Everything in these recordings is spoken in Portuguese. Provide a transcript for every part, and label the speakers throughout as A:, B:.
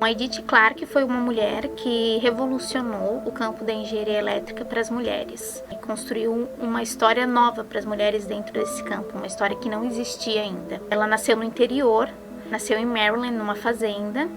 A: a Edith Clarke foi uma mulher que revolucionou o campo da engenharia elétrica para as mulheres e construiu uma história nova para as mulheres dentro desse campo, uma história que não existia ainda. Ela nasceu no interior, nasceu em Maryland, numa fazenda.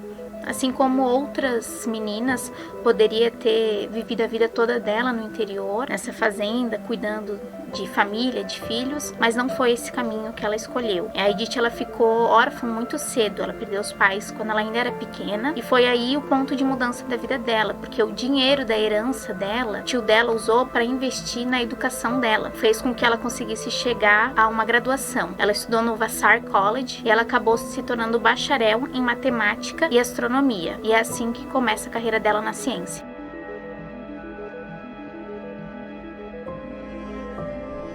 A: Assim como outras meninas, poderia ter vivido a vida toda dela no interior, nessa fazenda, cuidando de família, de filhos, mas não foi esse caminho que ela escolheu. A Edith, ela ficou órfã muito cedo, ela perdeu os pais quando ela ainda era pequena, e foi aí o ponto de mudança da vida dela, porque o dinheiro da herança dela, o tio dela usou para investir na educação dela, fez com que ela conseguisse chegar a uma graduação. Ela estudou no Vassar College e ela acabou se tornando bacharel em matemática e astronomia, e é assim que começa a carreira dela na ciência.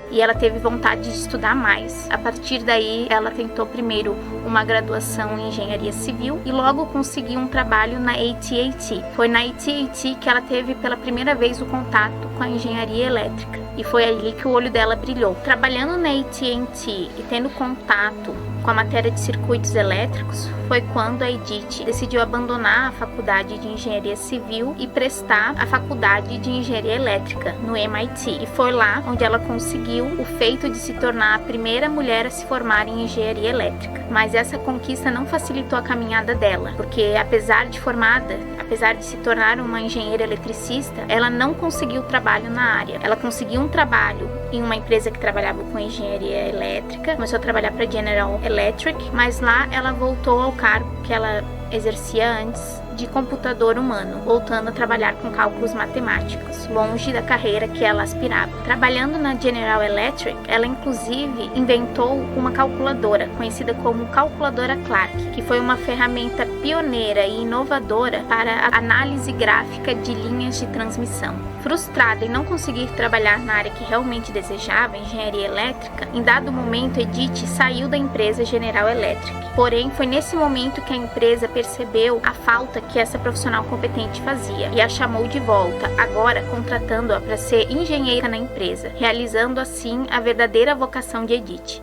A: E ela teve vontade de estudar mais. A partir daí, ela tentou primeiro uma graduação em engenharia civil e logo conseguiu um trabalho na AT&T. Foi na AT&T que ela teve pela primeira vez o contato com a engenharia elétrica. E foi ali que o olho dela brilhou. Trabalhando na AT&T e tendo contato com a matéria de circuitos elétricos, foi quando a Edith decidiu abandonar a faculdade de engenharia civil e prestar a faculdade de engenharia elétrica no MIT. E foi lá onde ela conseguiu o feito de se tornar a primeira mulher a se formar em engenharia elétrica. Mas essa conquista não facilitou a caminhada dela, porque apesar de formada, apesar de se tornar uma engenheira eletricista, ela não conseguiu trabalho na área. Ela conseguiu um trabalho em uma empresa que trabalhava com engenharia elétrica, começou a trabalhar para General Electric, mas lá ela voltou ao cargo que ela exercia antes de computador humano, voltando a trabalhar com cálculos matemáticos, longe da carreira que ela aspirava. Trabalhando na General Electric, ela inclusive inventou uma calculadora, conhecida como calculadora Clark, que foi uma ferramenta pioneira e inovadora para a análise gráfica de linhas de transmissão. Frustrada em não conseguir trabalhar na área que realmente desejava, engenharia elétrica, em dado momento Edith saiu da empresa General Electric. Porém, foi nesse momento que a empresa percebeu a falta que essa profissional competente fazia e a chamou de volta, agora contratando-a para ser engenheira na empresa, realizando assim a verdadeira vocação de Edith.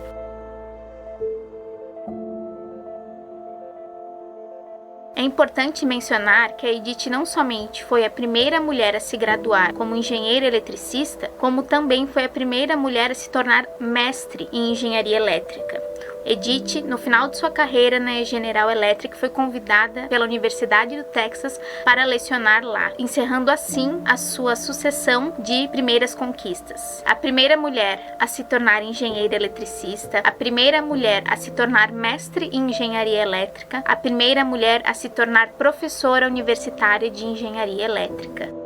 A: É importante mencionar que a Edith não somente foi a primeira mulher a se graduar como engenheira eletricista, como também foi a primeira mulher a se tornar mestre em engenharia elétrica. Edith, no final de sua carreira na General Electric, foi convidada pela Universidade do Texas para lecionar lá, encerrando assim a sua sucessão de primeiras conquistas. A primeira mulher a se tornar engenheira eletricista, a primeira mulher a se tornar mestre em engenharia elétrica, a primeira mulher a se tornar professora universitária de engenharia elétrica.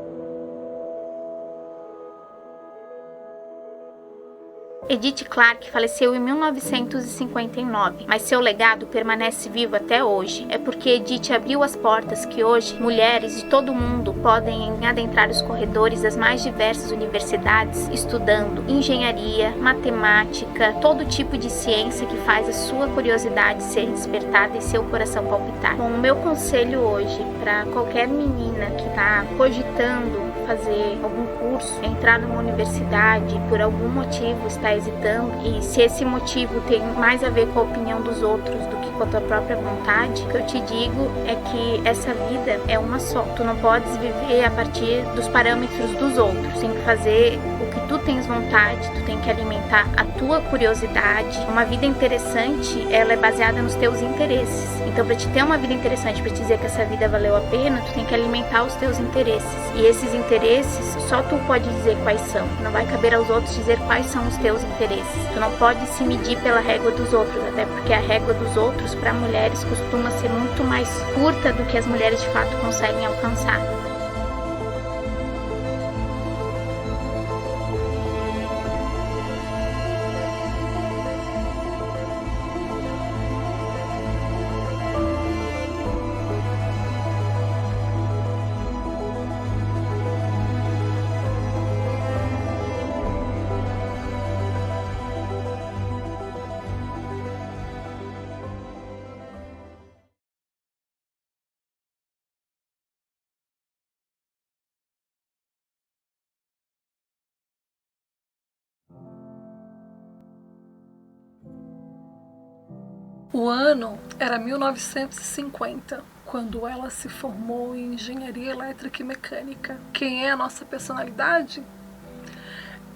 A: Edith Clarke faleceu em 1959, mas seu legado permanece vivo até hoje. É porque Edith abriu as portas que hoje mulheres de todo o mundo podem adentrar os corredores das mais diversas universidades, estudando engenharia, matemática, todo tipo de ciência que faz a sua curiosidade ser despertada e seu coração palpitar. Bom, o meu conselho hoje para qualquer menina que está cogitando fazer algum curso, entrar numa universidade e por algum motivo está hesitando, e se esse motivo tem mais a ver com a opinião dos outros do que com a tua própria vontade, o que eu te digo é que essa vida é uma só. Tu não podes viver a partir dos parâmetros dos outros. Tu tem que fazer o que tu tens vontade, tu tem que alimentar a tua curiosidade. Uma vida interessante, ela é baseada nos teus interesses. Então, para te ter uma vida interessante, para te dizer que essa vida valeu a pena, tu tem que alimentar os teus interesses. E esses interesses, só tu pode dizer quais são. Não vai caber aos outros dizer quais são os teus interesses. Tu não pode se medir pela régua dos outros, até porque a régua dos outros, para mulheres, costuma ser muito mais curta do que as mulheres de fato conseguem alcançar.
B: O ano era 1950, quando ela se formou em engenharia elétrica e mecânica. Quem é a nossa personalidade?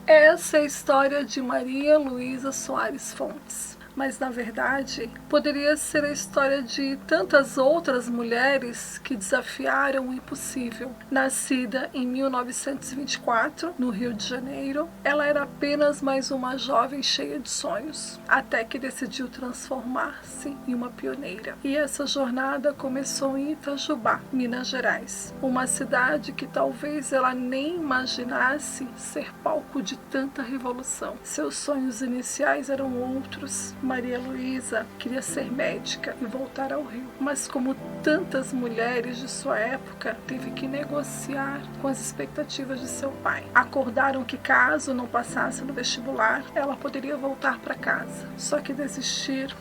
B: Essa é a história de Maria Luísa Soares Fontes. Mas, na verdade, poderia ser a história de tantas outras mulheres que desafiaram o impossível. Nascida em 1924, no Rio de Janeiro, ela era apenas mais uma jovem cheia de sonhos, até que decidiu transformar-se em uma pioneira. E essa jornada começou em Itajubá, Minas Gerais, uma cidade que talvez ela nem imaginasse ser palco de tanta revolução. Seus sonhos iniciais eram outros. Maria Luísa queria ser médica e voltar ao Rio, mas como tantas mulheres de sua época, teve que negociar com as expectativas de seu pai. Acordaram que caso não passasse no vestibular, ela poderia voltar para casa. Só que desistir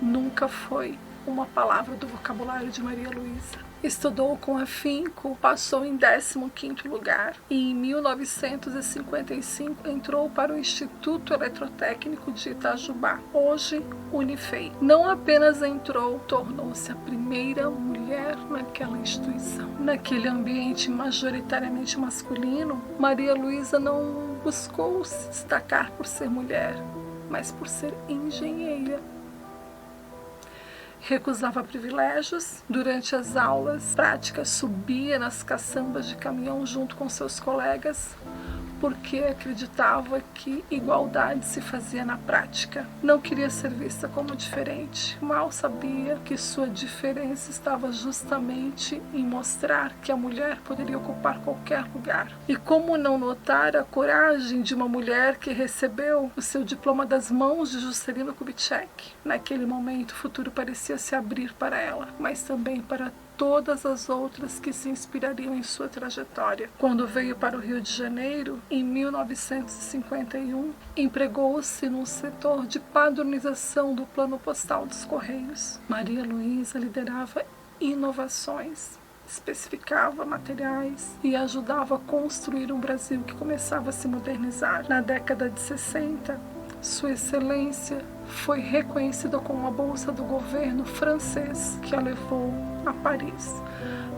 B: nunca foi uma palavra do vocabulário de Maria Luísa. Estudou com afinco, passou em 15º lugar e em 1955 entrou para o Instituto Eletrotécnico de Itajubá, hoje Unifei. Não apenas entrou, tornou-se a primeira mulher naquela instituição. Naquele ambiente majoritariamente masculino, Maria Luísa não buscou se destacar por ser mulher, mas por ser engenheira. Recusava privilégios. Durante as aulas práticas, subia nas caçambas de caminhão junto com seus colegas, porque acreditava que igualdade se fazia na prática. Não queria ser vista como diferente. Mal sabia que sua diferença estava justamente em mostrar que a mulher poderia ocupar qualquer lugar. E como não notar a coragem de uma mulher que recebeu o seu diploma das mãos de Juscelino Kubitschek? Naquele momento, o futuro parecia se abrir para ela, mas também para todas as outras que se inspirariam em sua trajetória. Quando veio para o Rio de Janeiro, em 1951, empregou-se no setor de padronização do plano postal dos Correios. Maria Luísa liderava inovações, especificava materiais e ajudava a construir um Brasil que começava a se modernizar. Na década de 60, sua excelência foi reconhecida com uma bolsa do governo francês que a levou a Paris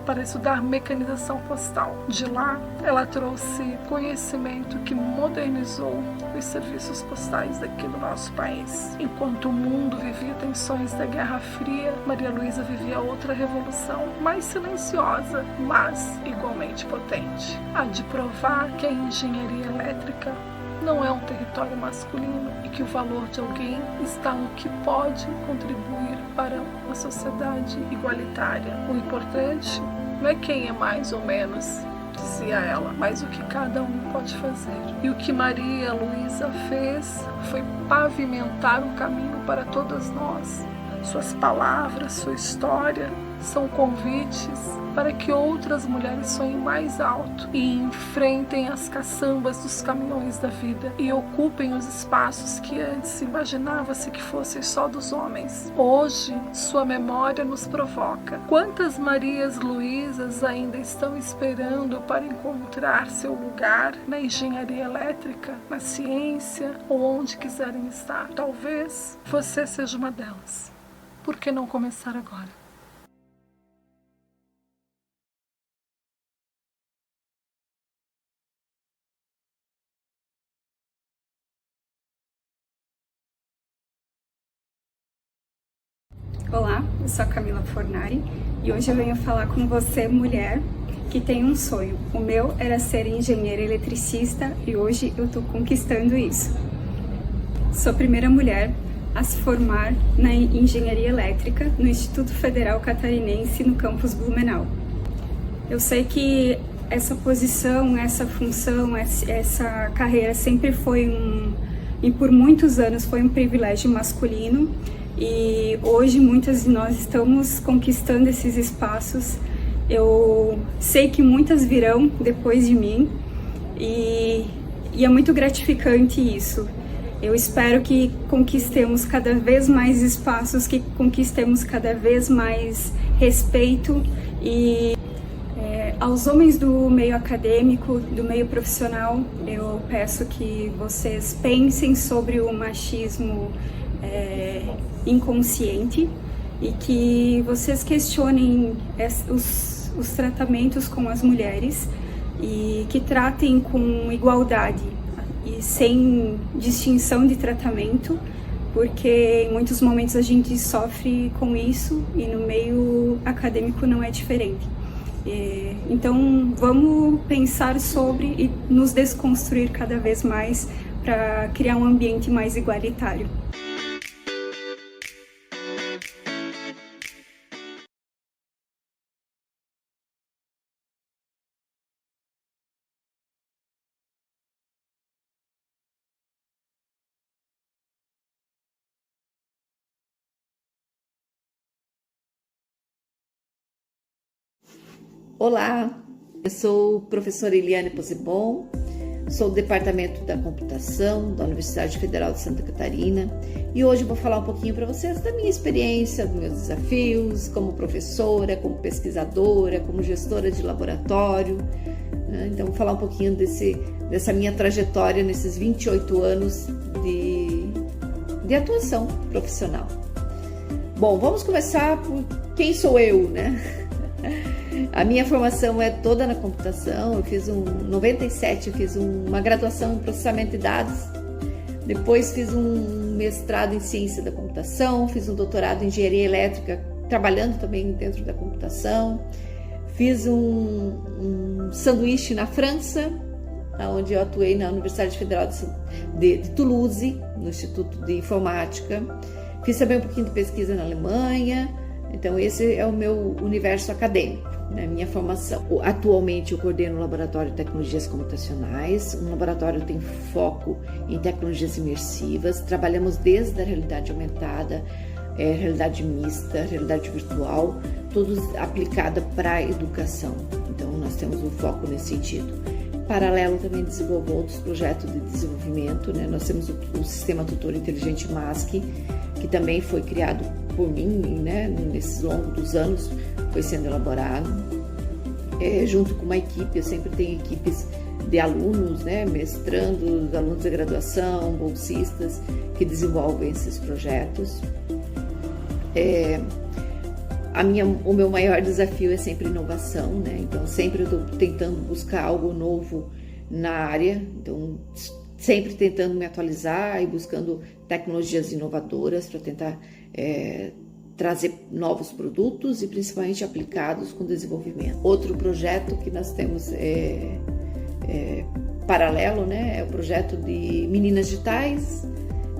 B: para estudar mecanização postal. De lá, ela trouxe conhecimento que modernizou os serviços postais daqui do nosso país. Enquanto o mundo vivia tensões da Guerra Fria, Maria Luísa vivia outra revolução, mais silenciosa, mas igualmente potente. A de provar que a engenharia elétrica não é um território masculino e que o valor de alguém está no que pode contribuir para uma sociedade igualitária. O importante não é quem é mais ou menos, dizia ela, mas o que cada um pode fazer. E o que Maria Luísa fez foi pavimentar o caminho para todas nós. Suas palavras, sua história são convites para que outras mulheres sonhem mais alto e enfrentem as caçambas dos caminhões da vida e ocupem os espaços que antes imaginava-se que fossem só dos homens. Hoje, sua memória nos provoca. Quantas Marias Luísas ainda estão esperando para encontrar seu lugar na engenharia elétrica, na ciência ou onde quiserem estar? Talvez você seja uma delas. Por que não começar agora?
C: Olá, eu sou a Camila Fornari e hoje eu venho falar com você, mulher, que tem um sonho. O meu era ser engenheira eletricista e hoje eu estou conquistando isso. Sou a primeira mulher a se formar na engenharia elétrica no Instituto Federal Catarinense, no campus Blumenau. Eu sei que essa posição, essa função, essa carreira sempre foi e por muitos anos foi um privilégio masculino. E hoje muitas de nós estamos conquistando esses espaços. Eu sei que muitas virão depois de mim e é muito gratificante isso. Eu espero que conquistemos cada vez mais espaços, que conquistemos cada vez mais respeito e aos homens do meio acadêmico, do meio profissional, eu peço que vocês pensem sobre o machismo inconsciente e que vocês questionem os tratamentos com as mulheres e que tratem com igualdade e sem distinção de tratamento, porque em muitos momentos a gente sofre com isso e no meio acadêmico não é diferente. Então vamos pensar sobre e nos desconstruir cada vez mais para criar um ambiente mais igualitário.
D: Olá, eu sou professora Eliane Possebon, sou do Departamento da Computação da Universidade Federal de Santa Catarina e hoje eu vou falar um pouquinho para vocês da minha experiência, dos meus desafios como professora, como pesquisadora, como gestora de laboratório. Então, vou falar um pouquinho dessa minha trajetória nesses 28 anos de atuação profissional. Bom, vamos começar por quem sou eu, né? A minha formação é toda na computação. Eu fiz em 97, eu fiz uma graduação em processamento de dados. Depois fiz um mestrado em ciência da computação, fiz um doutorado em engenharia elétrica, trabalhando também dentro da computação. Fiz um sanduíche na França, onde eu atuei na Universidade Federal de Toulouse, no Instituto de Informática. Fiz também um pouquinho de pesquisa na Alemanha. Então esse é o meu universo acadêmico, né? Minha formação. Atualmente eu coordeno o Laboratório de Tecnologias Computacionais, um laboratório que tem foco em tecnologias imersivas. Trabalhamos desde a realidade aumentada, realidade mista, realidade virtual, todos aplicada para a educação. Então nós temos um foco nesse sentido. Paralelo também desenvolvo outros projetos de desenvolvimento, né? Nós temos o Sistema Tutor Inteligente MASC, que também foi criado por mim, né? Nesses longos dos anos foi sendo elaborado, junto com uma equipe. Eu sempre tenho equipes de alunos, né? Mestrandos, alunos de graduação, bolsistas, que desenvolvem esses projetos. O meu maior desafio é sempre inovação, né? Então sempre eu estou tentando buscar algo novo na área, então sempre tentando me atualizar e buscando tecnologias inovadoras para tentar trazer novos produtos e principalmente aplicados com desenvolvimento. Outro projeto que nós temos paralelo, né, é o projeto de Meninas Digitais,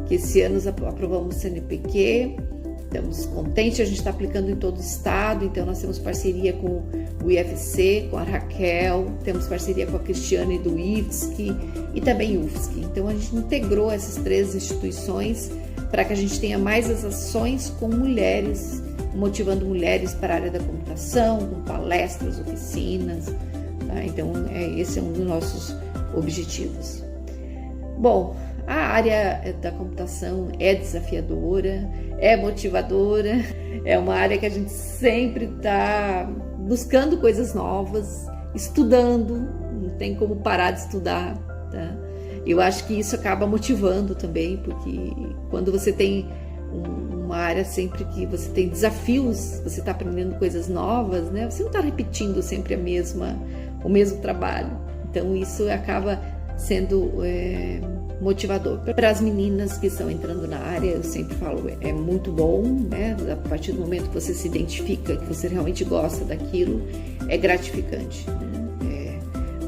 D: que esse ano aprovamos o CNPq. Estamos contentes, a gente está aplicando em todo o estado, então nós temos parceria com o IFC, com a Raquel, temos parceria com a Cristiane do IFSC e também UFSC. Então a gente integrou essas 3 instituições para que a gente tenha mais as ações com mulheres, motivando mulheres para a área da computação, com palestras, oficinas, tá? Então esse é um dos nossos objetivos. Bom, a área da computação é desafiadora, é motivadora, é uma área que a gente sempre está buscando coisas novas, estudando, não tem como parar de estudar, tá? Eu acho que isso acaba motivando também, porque quando você tem uma área sempre que você tem desafios, você está aprendendo coisas novas, né? Você não está repetindo sempre o mesmo trabalho. Então isso acaba sendo motivador. Para as meninas que estão entrando na área, eu sempre falo, é muito bom, né? A partir do momento que você se identifica, que você realmente gosta daquilo, é gratificante, né?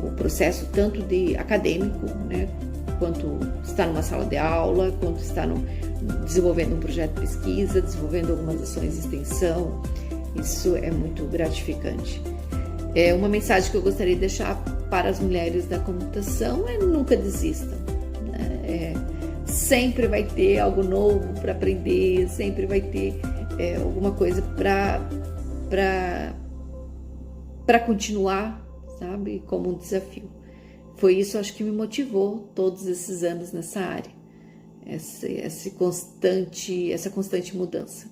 D: O processo tanto de acadêmico, né? Quanto está numa sala de aula, quanto está desenvolvendo um projeto de pesquisa, desenvolvendo algumas ações de extensão, isso é muito gratificante. Uma mensagem que eu gostaria de deixar para as mulheres da computação é: nunca desistam, né? Sempre vai ter algo novo para aprender, sempre vai ter alguma coisa para continuar, sabe, como um desafio. Foi isso, acho que me motivou todos esses anos nessa área, essa constante mudança.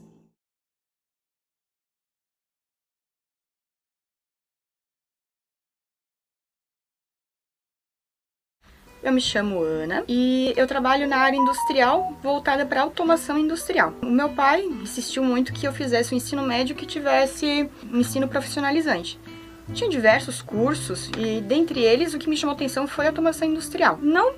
E: Eu me chamo Ana e eu trabalho na área industrial voltada para automação industrial. O meu pai insistiu muito que eu fizesse um ensino médio que tivesse um ensino profissionalizante. Tinha diversos cursos e, dentre eles, o que me chamou atenção foi a automação industrial. Não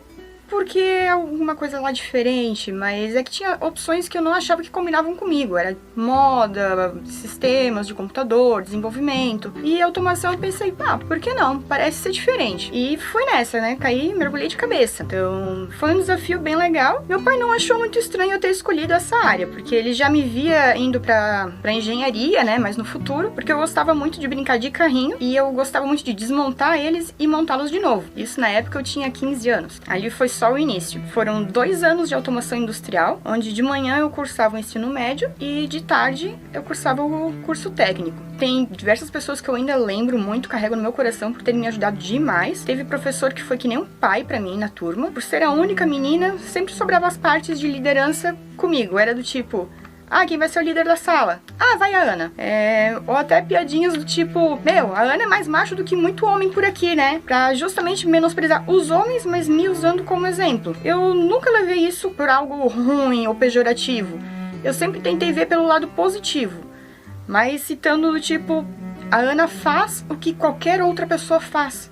E: porque é alguma coisa lá diferente, mas é que tinha opções que eu não achava que combinavam comigo. Era moda, sistemas de computador, desenvolvimento. E automação eu pensei, por que não? Parece ser diferente. E fui nessa, né? Caí, mergulhei de cabeça. Então, foi um desafio bem legal. Meu pai não achou muito estranho eu ter escolhido essa área, porque ele já me via indo pra engenharia, né? Mas no futuro, porque eu gostava muito de brincar de carrinho e eu gostava muito de desmontar eles e montá-los de novo. Isso na época eu tinha 15 anos. Ali foi só o início. Foram 2 anos de automação industrial, onde de manhã eu cursava o ensino médio e de tarde eu cursava o curso técnico. Tem diversas pessoas que eu ainda lembro muito, carrego no meu coração por terem me ajudado demais. Teve professor que foi que nem um pai pra mim na turma. Por ser a única menina, sempre sobrava as partes de liderança comigo. Era do tipo, quem vai ser o líder da sala? Vai a Ana. Ou até piadinhas do tipo, a Ana é mais macho do que muito homem por aqui, né? Pra justamente menosprezar os homens, mas me usando como exemplo. Eu nunca levei isso por algo ruim ou pejorativo. Eu sempre tentei ver pelo lado positivo. Mas citando do tipo, a Ana faz o que qualquer outra pessoa faz.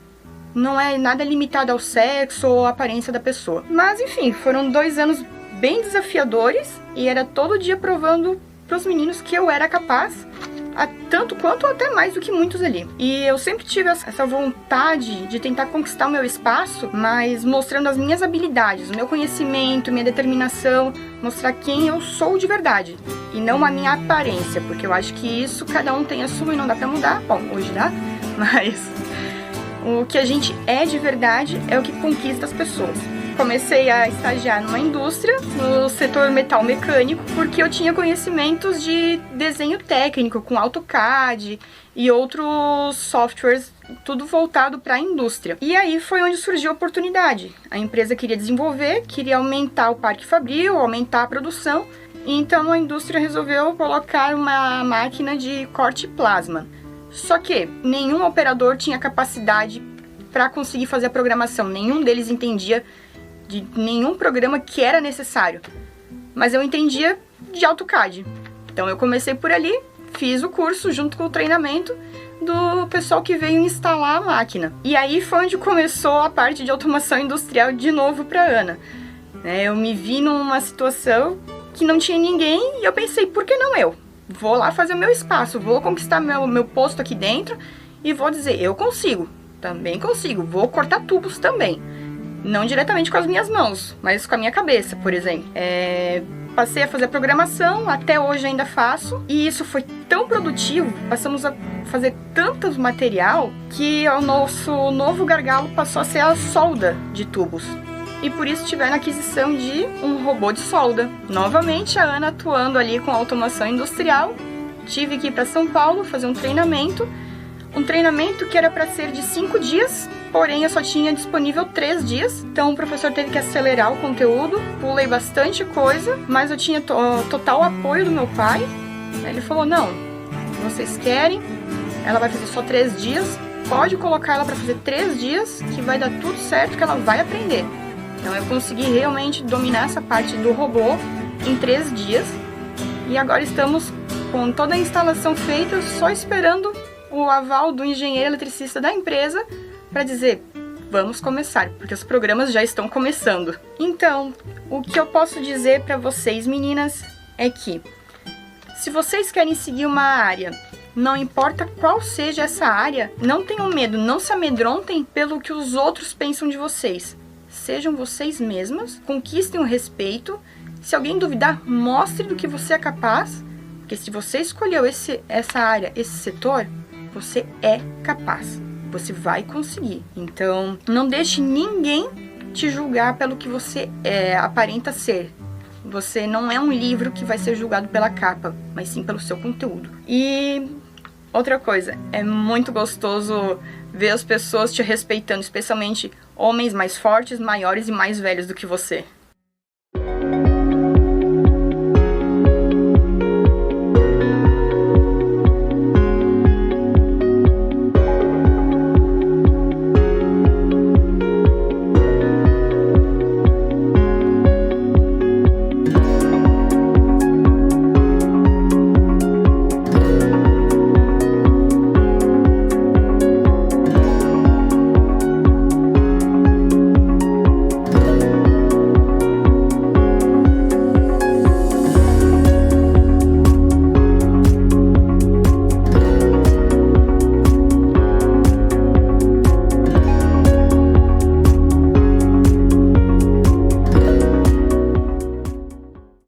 E: Não é nada limitado ao sexo ou à aparência da pessoa. Mas enfim, foram 2 anos bem desafiadores e era todo dia provando pros meninos que eu era capaz, tanto quanto ou até mais do que muitos ali. E eu sempre tive essa vontade de tentar conquistar o meu espaço, mas mostrando as minhas habilidades, o meu conhecimento, minha determinação, mostrar quem eu sou de verdade e não a minha aparência, porque eu acho que isso cada um tem a sua e não dá pra mudar. Bom, hoje dá, mas o que a gente é de verdade é o que conquista as pessoas. Comecei a estagiar numa indústria, no setor metal mecânico, porque eu tinha conhecimentos de desenho técnico, com AutoCAD e outros softwares, tudo voltado para a indústria. E aí foi onde surgiu a oportunidade. A empresa queria desenvolver, queria aumentar o parque fabril, aumentar a produção, então a indústria resolveu colocar uma máquina de corte plasma. Só que nenhum operador tinha capacidade para conseguir fazer a programação, nenhum deles entendia de nenhum programa que era necessário, mas eu entendia de AutoCAD. Então eu comecei por ali, fiz o curso junto com o treinamento do pessoal que veio instalar a máquina. E aí foi onde começou a parte de automação industrial de novo para Ana. Eu me vi numa situação que não tinha ninguém e eu pensei, por que não eu? Vou lá fazer o meu espaço, vou conquistar meu posto aqui dentro e vou dizer, eu consigo, também consigo, vou cortar tubos também. Não diretamente com as minhas mãos, mas com a minha cabeça, por exemplo. Passei a fazer programação, até hoje ainda faço, e isso foi tão produtivo, passamos a fazer tanto material, que o nosso novo gargalo passou a ser a solda de tubos. E por isso tiveram a aquisição de um robô de solda. Novamente a Ana atuando ali com automação industrial, tive que ir para São Paulo fazer um treinamento que era para ser de 5 dias, porém eu só tinha disponível 3 dias, então o professor teve que acelerar o conteúdo, pulei bastante coisa, mas eu tinha total apoio do meu pai. Ele falou, não, vocês querem, ela vai fazer só 3 dias, pode colocar ela para fazer 3 dias, que vai dar tudo certo, que ela vai aprender. Então eu consegui realmente dominar essa parte do robô em 3 dias, e agora estamos com toda a instalação feita, só esperando o aval do engenheiro eletricista da empresa para dizer, vamos começar, porque os programas já estão começando. Então, o que eu posso dizer para vocês, meninas, é que se vocês querem seguir uma área, não importa qual seja essa área, não tenham medo, não se amedrontem pelo que os outros pensam de vocês. Sejam vocês mesmas, conquistem o respeito. Se alguém duvidar, mostre do que você é capaz, porque se você escolheu essa área, esse setor, você é capaz, você vai conseguir. Então, não deixe ninguém te julgar pelo que você aparenta ser. Você não é um livro que vai ser julgado pela capa, mas sim pelo seu conteúdo. E outra coisa, é muito gostoso ver as pessoas te respeitando, especialmente homens mais fortes, maiores e mais velhos do que você.